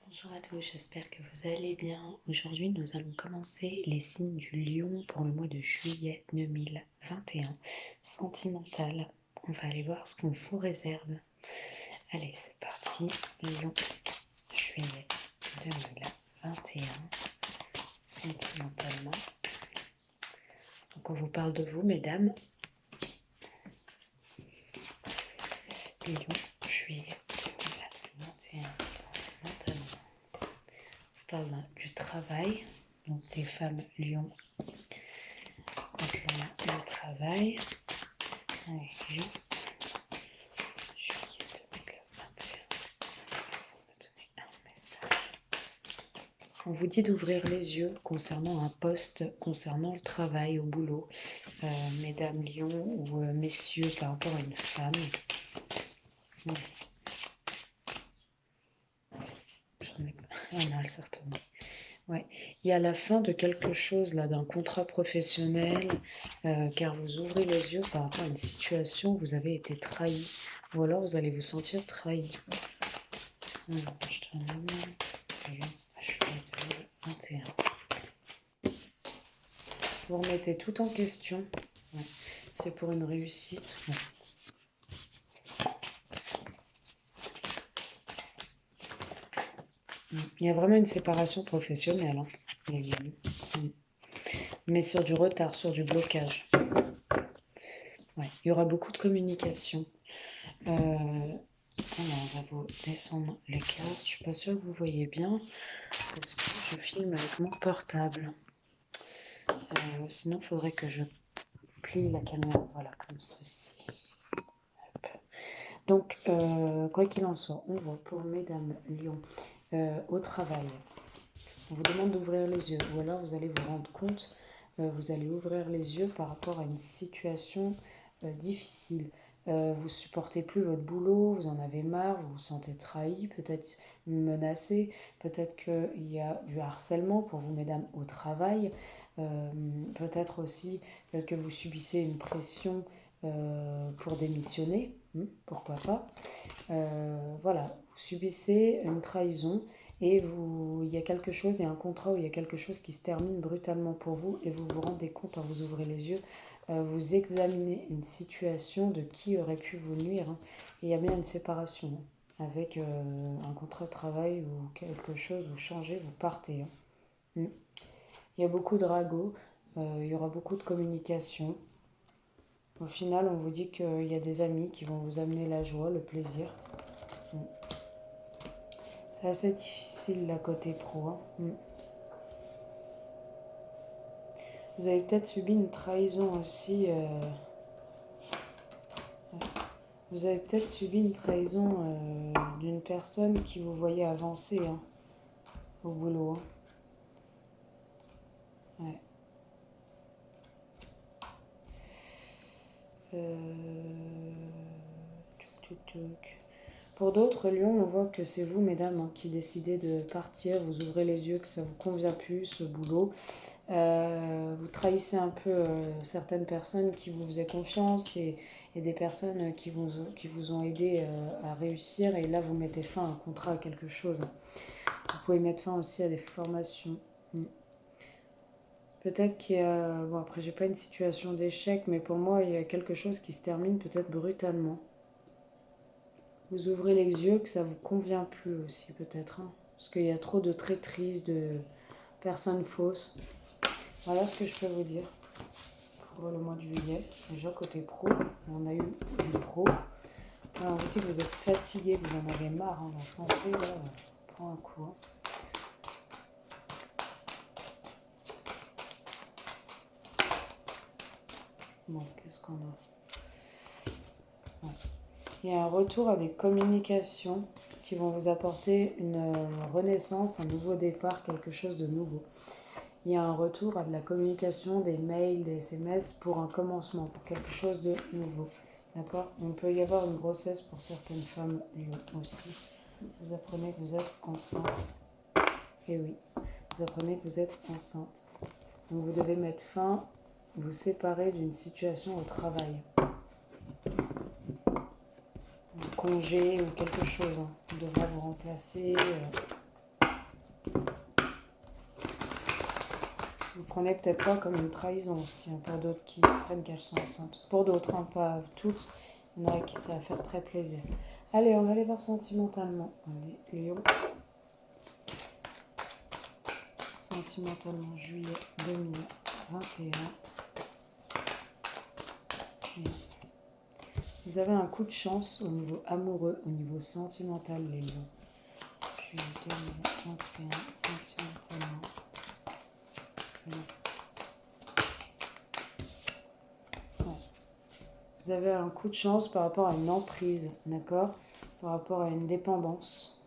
Bonjour à tous, j'espère que vous allez bien. Aujourd'hui, nous allons commencer les signes du lion pour le mois de juillet 2021. Sentimental. On va aller voir ce qu'on vous réserve. Allez, c'est parti. Lion, juillet 2021. Sentimentalement. Donc, on vous parle de vous, mesdames. Lion, juillet 2021. Sentimentalement. On parle du travail, donc des femmes lions concernant le travail. Allez, lion, juillet 2021. Ça me donner un message. On vous dit d'ouvrir les yeux concernant un poste, concernant le travail au boulot, mesdames lions ou messieurs par rapport à une femme. J'en ai pas. On a certainement. Ouais. Il y a la fin de quelque chose là, d'un contrat professionnel, car vous ouvrez les yeux par rapport à une situation où vous avez été trahi, ou alors vous allez vous sentir trahi. Alors, je te demande, juillet 2021. Vous remettez tout en question. Ouais. C'est pour une réussite. Ouais. Il y a vraiment une séparation professionnelle, hein, les lions. Mais sur du retard, sur du blocage. Ouais. Il y aura beaucoup de communication. Alors, on va vous descendre les cartes. Je suis pas sûre que vous voyez bien parce que je filme avec mon portable. Sinon, il faudrait que je plie la caméra, voilà, comme ceci. Hop. Donc, quoi qu'il en soit, on voit pour mesdames lions au travail. On vous demande d'ouvrir les yeux, ou alors vous allez vous rendre compte, vous allez ouvrir les yeux par rapport à une situation difficile. Vous supportez plus votre boulot, vous en avez marre, vous vous sentez trahi, peut-être menacé, peut-être qu'il y a du harcèlement pour vous, mesdames, au travail, peut-être aussi que vous subissez une pression pour démissionner, pourquoi pas. Voilà, vous subissez une trahison et il y a quelque chose, il y a un contrat où il y a quelque chose qui se termine brutalement pour vous et vous vous rendez compte quand vous ouvrez les yeux, vous examinez une situation de qui aurait pu vous nuire, hein, et il y a bien une séparation, hein, avec un contrat de travail ou quelque chose, vous changez, vous partez. Hein. Il y a beaucoup de ragots, il y aura beaucoup de communication. Au final, on vous dit qu'il y a des amis qui vont vous amener la joie, le plaisir. C'est assez difficile la côté pro. Hein. Vous avez peut-être subi une trahison aussi. Vous avez peut-être subi une trahison d'une personne qui vous voyait avancer, hein, au boulot. Hein. Ouais. Pour d'autres, Lion, on voit que c'est vous, mesdames, hein, qui décidez de partir. Vous ouvrez les yeux, que ça vous convient plus, ce boulot. Vous trahissez un peu certaines personnes qui vous faisaient confiance et des personnes qui vous ont aidé à réussir. Et là, vous mettez fin à un contrat, à quelque chose. Vous pouvez mettre fin aussi à des formations. Peut-être qu'il y a... Bon, après, j'ai pas une situation d'échec, mais pour moi, il y a quelque chose qui se termine peut-être brutalement. Vous ouvrez les yeux, que ça vous convient plus aussi, peut-être. Hein, parce qu'il y a trop de traîtrises, de personnes fausses. Voilà ce que je peux vous dire pour le mois de juillet. Déjà, côté pro, on a eu du pro. Alors, vous dites que vous êtes fatigué, vous en avez marre. Hein, la santé, là, prend un coup. Hein. Bon, qu'est-ce qu'on a? Ouais. Il y a un retour à des communications qui vont vous apporter une renaissance, un nouveau départ, quelque chose de nouveau. Il y a un retour à de la communication, des mails, des SMS pour un commencement, pour quelque chose de nouveau. D'accord? Il peut y avoir une grossesse pour certaines femmes aussi. Vous apprenez que vous êtes enceinte. Et oui, vous apprenez que vous êtes enceinte. Donc vous devez mettre fin, vous séparer d'une situation au travail. Un congé ou quelque chose, hein, devra vous remplacer. Vous prenez peut-être ça comme une trahison aussi, hein, pour d'autres qui prennent qu'elles sont enceintes. Pour d'autres, hein, pas toutes. Il y en a qui ça va faire très plaisir. Allez, on va aller voir sentimentalement. Allez, Lion. Sentimentalement, juillet 2021. Vous avez un coup de chance au niveau amoureux, au niveau sentimental, les lions. Juillet 2021, sentimentalement. Ouais. Vous avez un coup de chance par rapport à une emprise, d'accord? Par rapport à une dépendance.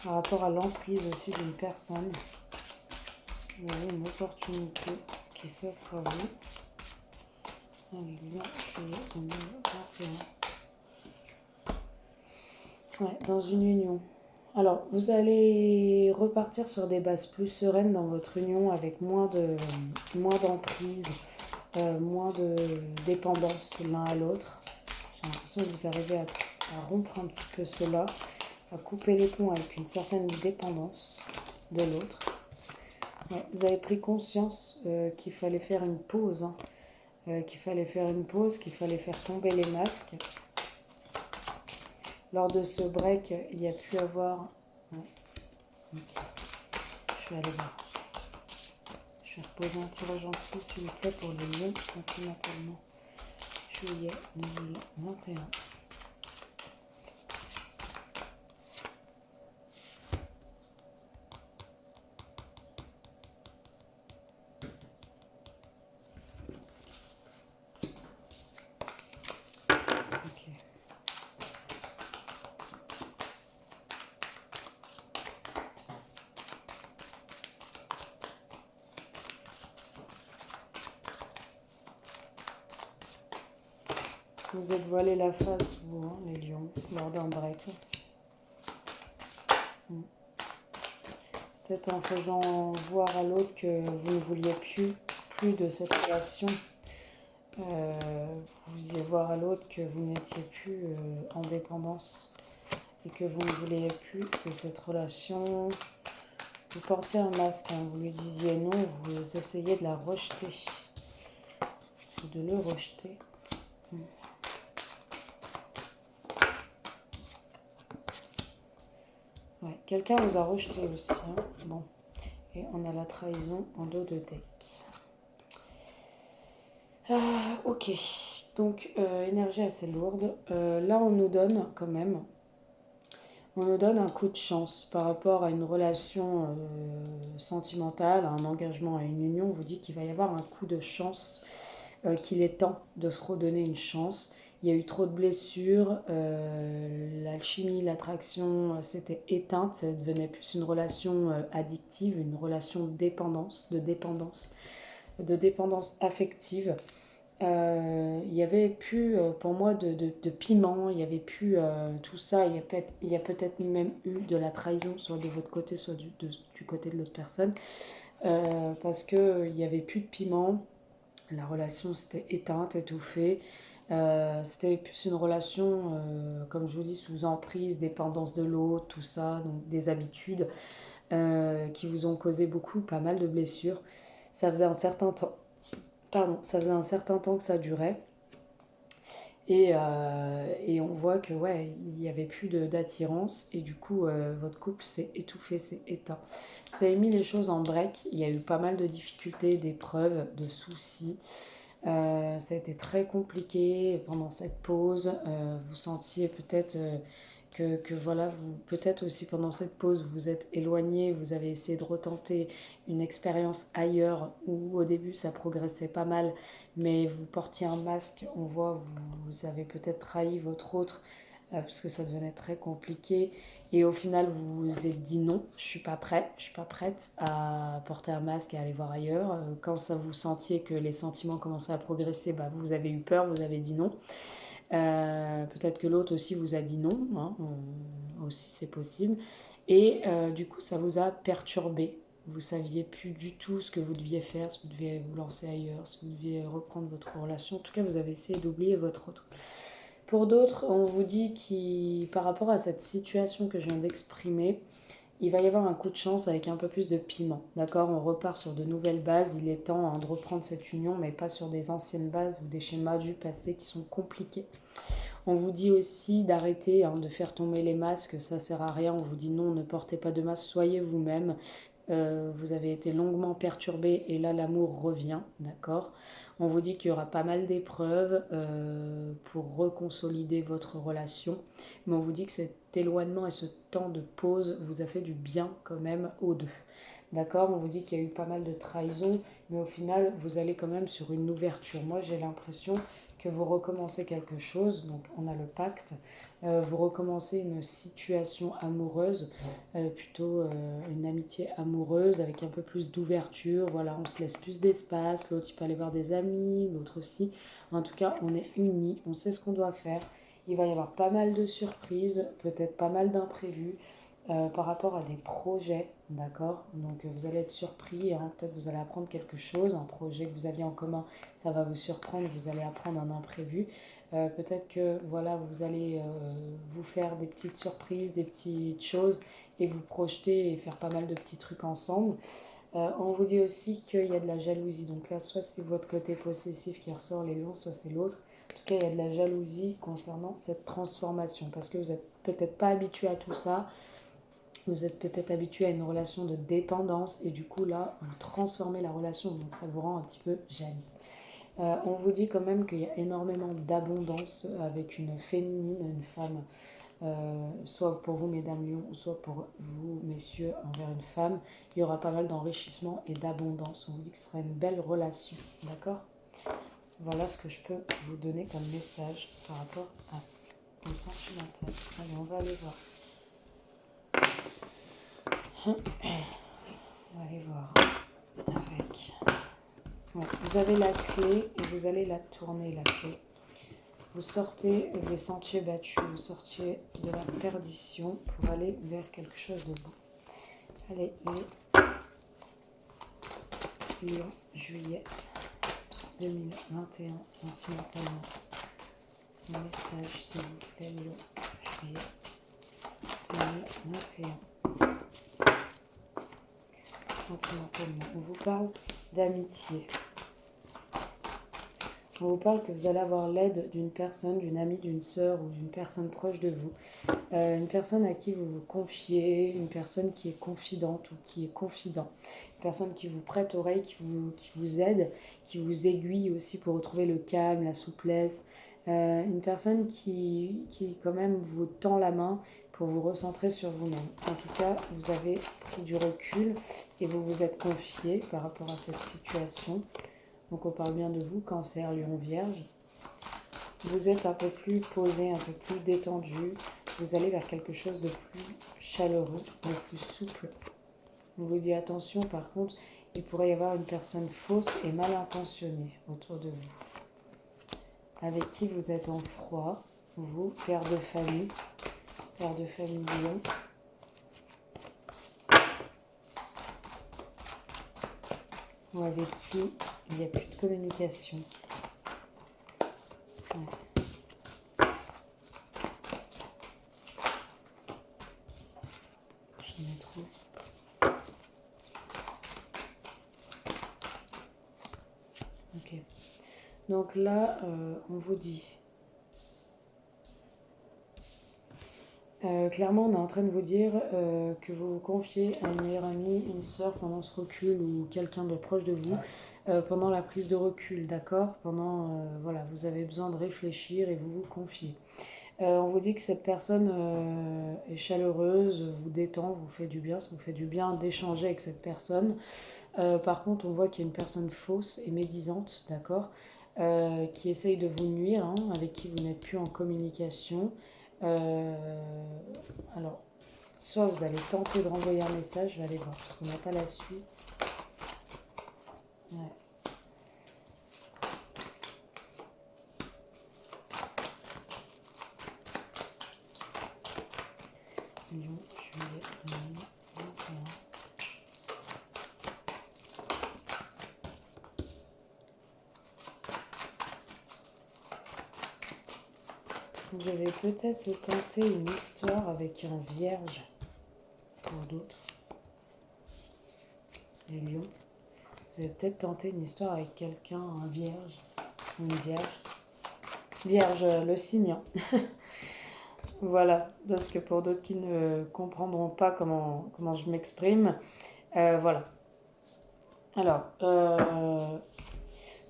Par rapport à l'emprise aussi d'une personne. Vous avez une opportunité qui s'offre à vous. Allez, Lion, juillet 2021. Ouais, dans une union. Alors, vous allez repartir sur des bases plus sereines dans votre union avec moins d'emprise, moins de dépendance l'un à l'autre. J'ai l'impression que vous arrivez à rompre un petit peu cela, à couper les ponts avec une certaine dépendance de l'autre. Ouais, vous avez pris conscience qu'il fallait faire une pause, hein, qu'il fallait faire tomber les masques. Lors de ce break, il y a pu avoir... Ouais. Je vais aller voir. Je vais reposer un tirage en dessous, s'il vous plaît, pour les lions sentimentalement. Juillet 2021. Ok. Vous êtes voilé la face, vous, hein, les lions, lors d'un break. Peut-être en faisant voir à l'autre que vous ne vouliez plus de cette relation. Vous vouliez voir à l'autre que vous n'étiez plus en dépendance et que vous ne vouliez plus de cette relation. Vous portiez un masque, hein, vous lui disiez non, vous essayez de la rejeter, de le rejeter. Ouais, quelqu'un vous a rejeté aussi. Hein. Bon. Et on a la trahison en dos de deck. Ok. Donc, énergie assez lourde. Là, on nous donne quand même... On nous donne un coup de chance par rapport à une relation sentimentale, à un engagement, à une union. On vous dit qu'il va y avoir un coup de chance, qu'il est temps de se redonner une chance. Il y a eu trop de blessures, l'alchimie, l'attraction s'était éteinte, ça devenait plus une relation addictive, une relation de dépendance affective. Il y avait plus pour moi de piment, il y avait plus tout ça, il y a peut-être même eu de la trahison, soit de votre côté, soit du côté de l'autre personne, parce qu'il n'y avait plus de piment, la relation s'était éteinte, étouffée. C'était plus une relation, comme je vous dis, sous emprise, dépendance de l'autre, tout ça, donc des habitudes qui vous ont causé pas mal de blessures. Ça faisait un certain temps, ça faisait un certain temps que ça durait. Et on voit que ouais, il n'y avait plus d'attirance et du coup votre couple s'est étouffé, s'est éteint. Vous avez mis les choses en break, il y a eu pas mal de difficultés, d'épreuves, de soucis. Ça a été très compliqué pendant cette pause. Vous sentiez peut-être que voilà, peut-être aussi pendant cette pause, vous vous êtes éloigné, vous avez essayé de retenter une expérience ailleurs où au début ça progressait pas mal, mais vous portiez un masque, on voit, vous avez peut-être trahi votre autre parce que ça devenait très compliqué et au final vous vous êtes dit non, je suis pas prête à porter un masque et à aller voir ailleurs. Quand ça vous sentiez que les sentiments commençaient à progresser, bah, vous avez eu peur, vous avez dit non. Peut-être que l'autre aussi vous a dit non, hein, aussi c'est possible. Et du coup ça vous a perturbé. Vous saviez plus du tout ce que vous deviez faire, si vous deviez vous lancer ailleurs, si vous deviez reprendre votre relation. En tout cas, vous avez essayé d'oublier votre autre. Pour d'autres, on vous dit que par rapport à cette situation que je viens d'exprimer, il va y avoir un coup de chance avec un peu plus de piment. D'accord? On repart sur de nouvelles bases. Il est temps de reprendre cette union, mais pas sur des anciennes bases ou des schémas du passé qui sont compliqués. On vous dit aussi d'arrêter de faire tomber les masques, ça sert à rien. On vous dit non, ne portez pas de masque, soyez vous-même. Vous avez été longuement perturbé et là l'amour revient, d'accord? On vous dit qu'il y aura pas mal d'épreuves pour reconsolider votre relation, mais on vous dit que cet éloignement et ce temps de pause vous a fait du bien quand même aux deux. D'accord? On vous dit qu'il y a eu pas mal de trahison, mais au final, vous allez quand même sur une ouverture. Moi, j'ai l'impression que vous recommencez quelque chose, donc on a le pacte, vous recommencez une situation amoureuse, plutôt une amitié amoureuse avec un peu plus d'ouverture, voilà, on se laisse plus d'espace, l'autre il peut aller voir des amis, l'autre aussi, en tout cas on est unis, on sait ce qu'on doit faire, il va y avoir pas mal de surprises, peut-être pas mal d'imprévus, par rapport à des projets, d'accord? Donc vous allez être surpris, peut-être vous allez apprendre quelque chose, un projet que vous aviez en commun, ça va vous surprendre, vous allez apprendre un imprévu. Peut-être que voilà, vous allez vous faire des petites surprises, des petites choses et vous projeter et faire pas mal de petits trucs ensemble. On vous dit aussi qu'il y a de la jalousie. Donc là, soit c'est votre côté possessif qui ressort les lions, soit c'est l'autre. En tout cas, il y a de la jalousie concernant cette transformation parce que vous n'êtes peut-être pas habitué à tout ça. Vous êtes peut-être habitué à une relation de dépendance et du coup là, vous transformez la relation, donc ça vous rend un petit peu jaloux. On vous dit quand même qu'il y a énormément d'abondance avec une féminine, une femme, soit pour vous mesdames lions, ou soit pour vous messieurs envers une femme. Il y aura pas mal d'enrichissement et d'abondance. On vous dit que ce sera une belle relation, d'accord? Voilà ce que je peux vous donner comme message par rapport au sentimental. Allez, on va aller voir. On va aller voir avec... Ouais, vous avez la clé et vous allez la tourner, la clé. Vous sortez des sentiers battus, vous sortiez de la perdition pour aller vers quelque chose de beau. Allez, les Lion, juillet 2021, sentimentalement. Un message, s'il vous plaît, Lion, juillet 2021. Sentimentalement, on vous parle d'amitié. On vous parle que vous allez avoir l'aide d'une personne, d'une amie, d'une sœur ou d'une personne proche de vous. Une personne à qui vous vous confiez, une personne qui est confidente ou qui est confident. Une personne qui vous prête oreille, qui vous aide, qui vous aiguille aussi pour retrouver le calme, la souplesse. Une personne qui quand même vous tend la main pour vous recentrer sur vous-même. En tout cas, vous avez pris du recul et vous vous êtes confié par rapport à cette situation. Donc on parle bien de vous, Cancer, Lion, Vierge. Vous êtes un peu plus posé, un peu plus détendu. Vous allez vers quelque chose de plus chaleureux, de plus souple. On vous dit attention, par contre, il pourrait y avoir une personne fausse et mal intentionnée autour de vous. Avec qui vous êtes en froid, vous, père de famille Lion. Ou avec qui il n'y a plus de communication. Ouais. J'en ai trop. Ok. Donc là, on vous dit... clairement, on est en train de vous dire que vous vous confiez à une meilleure amie, une sœur pendant ce recul ou quelqu'un de proche de vous pendant la prise de recul, d'accord? Pendant, voilà, vous avez besoin de réfléchir et vous vous confiez. On vous dit que cette personne est chaleureuse, vous détend, vous fait du bien, ça vous fait du bien d'échanger avec cette personne. Par contre, on voit qu'il y a une personne fausse et médisante, d'accord, qui essaye de vous nuire, hein, avec qui vous n'êtes plus en communication. Alors, soit vous allez tenter de renvoyer un message, je vais aller voir, parce qu'on n'a pas la suite. Ouais. Lion, juillet 2021. Vous avez peut-être tenté une histoire avec un vierge, pour d'autres, les lions. Vous avez peut-être tenté une histoire avec quelqu'un, un vierge, une vierge. Vierge, le signe. Voilà, parce que pour d'autres qui ne comprendront pas comment je m'exprime, voilà. Alors,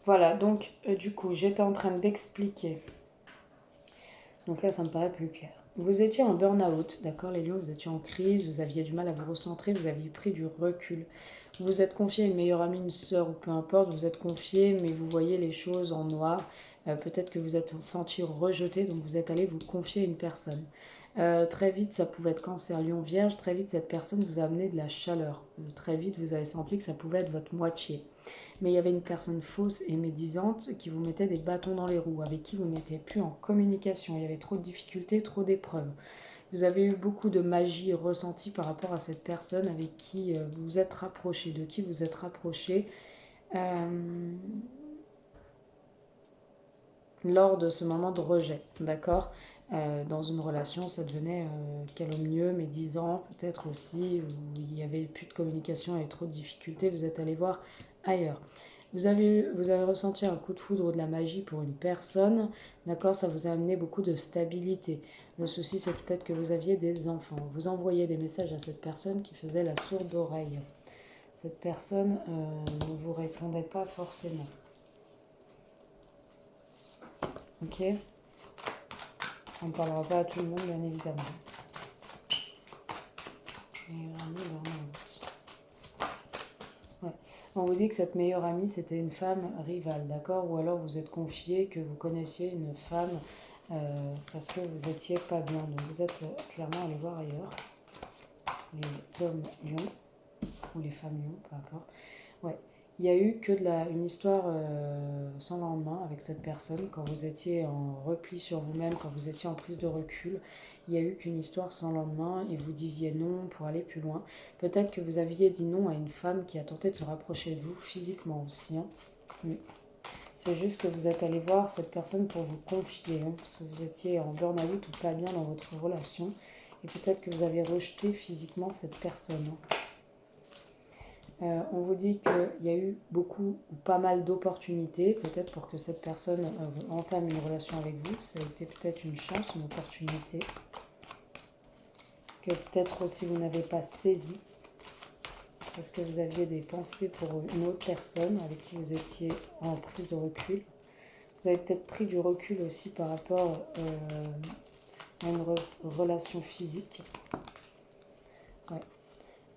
voilà, donc du coup, j'étais en train d'expliquer. Donc là, ça me paraît plus clair. Vous étiez en burn-out, d'accord les lions, vous étiez en crise, vous aviez du mal à vous recentrer, vous aviez pris du recul. Vous vous êtes confié à une meilleure amie, une sœur ou peu importe, vous êtes confié, mais vous voyez les choses en noir. Peut-être que vous êtes senti rejeté, donc vous êtes allé vous confier à une personne. Très vite, ça pouvait être cancer, lion, vierge, très vite cette personne vous a amené de la chaleur. Très vite, vous avez senti que ça pouvait être votre moitié. Mais il y avait une personne fausse et médisante qui vous mettait des bâtons dans les roues, avec qui vous n'étiez plus en communication. Il y avait trop de difficultés, trop d'épreuves. Vous avez eu beaucoup de magie ressentie par rapport à cette personne avec qui vous vous êtes rapproché, de qui vous êtes rapproché lors de ce moment de rejet, d'accord. Dans une relation, ça devenait calomnieux, médisant, peut-être aussi, où il n'y avait plus de communication, il y avait trop de difficultés, vous êtes allé voir ailleurs. Vous avez ressenti un coup de foudre ou de la magie pour une personne, d'accord, ça vous a amené beaucoup de stabilité. Le souci, c'est peut-être que vous aviez des enfants. Vous envoyez des messages à cette personne qui faisait la sourde oreille. Cette personne ne vous répondait pas forcément. Ok. On ne parlera pas à tout le monde, bien évidemment. Ouais. On vous dit que cette meilleure amie, c'était une femme rivale, d'accord. Ou alors vous êtes confié que vous connaissiez une femme parce que vous étiez pas bien. Donc vous êtes clairement allé voir ailleurs. Les hommes lions, ou les femmes lions, peu importe. Ouais. Il y a eu que une histoire sans lendemain avec cette personne, quand vous étiez en repli sur vous-même, quand vous étiez en prise de recul. Il n'y a eu qu'une histoire sans lendemain et vous disiez non pour aller plus loin. Peut-être que vous aviez dit non à une femme qui a tenté de se rapprocher de vous physiquement aussi. Hein. C'est juste que vous êtes allé voir cette personne pour vous confier, hein, parce que vous étiez en burn-out ou pas bien dans votre relation. Et peut-être que vous avez rejeté physiquement cette personne. Hein. On vous dit qu'il y a eu beaucoup ou pas mal d'opportunités, peut-être pour que cette personne entame une relation avec vous. Ça a été peut-être une chance, une opportunité, que peut-être aussi vous n'avez pas saisi, parce que vous aviez des pensées pour une autre personne avec qui vous étiez en prise de recul. Vous avez peut-être pris du recul aussi par rapport à une relation physique. Ouais.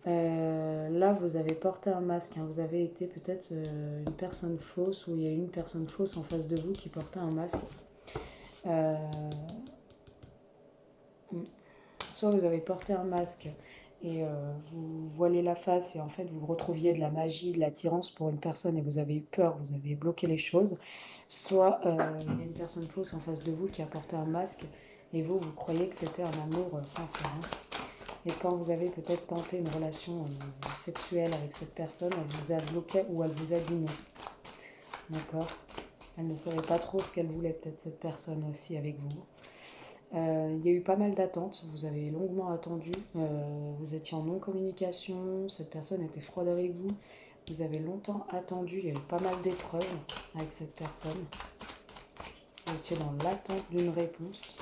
Là, vous avez porté un masque. Hein. Vous avez été peut-être une personne fausse, ou il y a une personne fausse en face de vous qui portait un masque. Soit vous avez porté un masque et vous voilez la face et en fait vous retrouviez de la magie, de l'attirance pour une personne et vous avez eu peur, vous avez bloqué les choses. Soit il y a une personne fausse en face de vous qui a porté un masque et vous croyez que c'était un amour sincère. Hein. Et quand vous avez peut-être tenté une relation sexuelle avec cette personne, elle vous a bloqué ou elle vous a dit non. D'accord. Elle ne savait pas trop ce qu'elle voulait, peut-être cette personne aussi avec vous. Il y a eu pas mal d'attentes, vous avez longuement attendu, vous étiez en non-communication, cette personne était froide avec vous, vous avez longtemps attendu, il y a eu pas mal d'épreuves avec cette personne, vous étiez dans l'attente d'une réponse.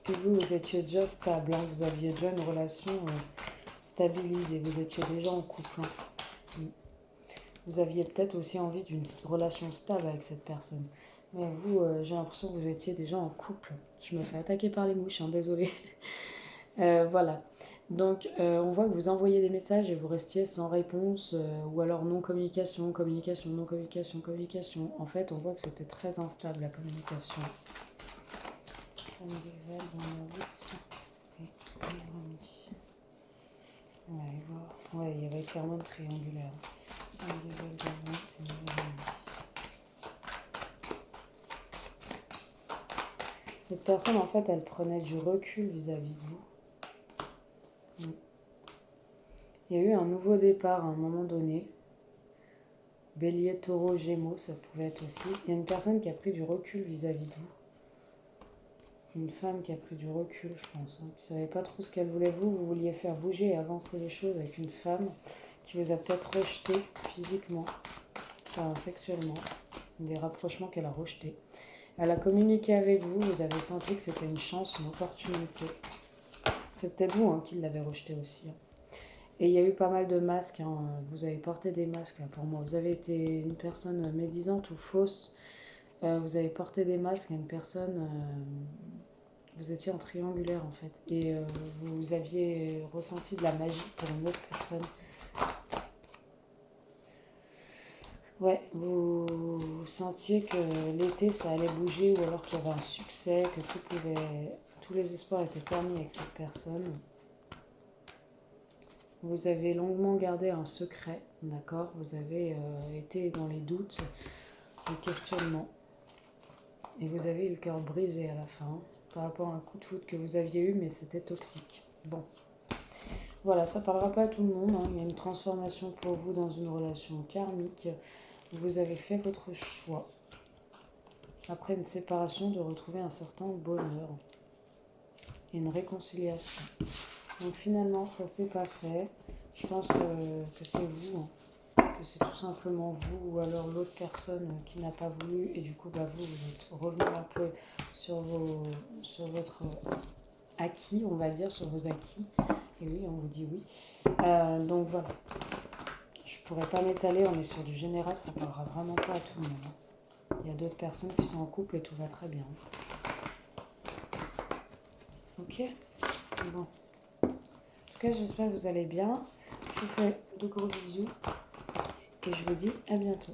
Et vous étiez déjà stable, hein, vous aviez déjà une relation stabilisée, vous étiez déjà en couple. Hein. Vous aviez peut-être aussi envie d'une relation stable avec cette personne. Mais vous, j'ai l'impression que vous étiez déjà en couple. Je me fais attaquer par les mouches, hein, désolée. Voilà. Donc, on voit que vous envoyez des messages et vous restiez sans réponse, ou alors non-communication, communication, non-communication, communication. En fait, on voit que c'était très instable, la communication. Ouais, il y avait clairement le triangulaire. Cette personne, en fait, elle prenait du recul vis-à-vis de vous. Et Il y a eu un nouveau départ à un moment donné. Bélier, taureau, gémeaux, ça pouvait être aussi. Il y a une personne qui a pris du recul vis-à-vis de vous. Une femme qui a pris du recul, je pense, hein, qui ne savait pas trop ce qu'elle voulait de vous. Vous vouliez faire bouger et avancer les choses avec une femme qui vous a peut-être rejeté physiquement, enfin sexuellement, des rapprochements qu'elle a rejetés. Elle a communiqué avec vous, vous avez senti que c'était une chance, une opportunité. C'est peut-être vous hein, qui l'avez rejeté aussi. Hein. Et il y a eu pas mal de masques, hein. Vous avez porté des masques là pour moi. Vous avez été une personne médisante ou fausse. Vous avez porté des masques à une personne, vous étiez en triangulaire en fait. Et vous aviez ressenti de la magie pour une autre personne. Ouais, vous sentiez que l'été ça allait bouger ou alors qu'il y avait un succès, que tous les espoirs étaient permis avec cette personne. Vous avez longuement gardé un secret, d'accord? Vous avez été dans les doutes, les questionnements. Et vous avez eu le cœur brisé à la fin par rapport à un coup de foudre que vous aviez eu, mais c'était toxique. Bon, voilà, ça parlera pas à tout le monde. Hein. Il y a une transformation pour vous dans une relation karmique. Vous avez fait votre choix, après une séparation, de retrouver un certain bonheur et une réconciliation. Donc finalement, ça s'est pas fait. Je pense que c'est vous, hein, que c'est tout simplement vous ou alors l'autre personne qui n'a pas voulu et du coup bah, vous êtes revenu un peu sur votre acquis, on va dire, sur vos acquis. Et oui, on vous dit oui. Donc voilà. Je pourrais pas m'étaler, on est sur du général, ça parlera vraiment pas à tout le monde. Hein. Il y a d'autres personnes qui sont en couple et tout va très bien. Ok? Bon. En tout cas, j'espère que vous allez bien. Je vous fais de gros bisous et je vous dis à bientôt.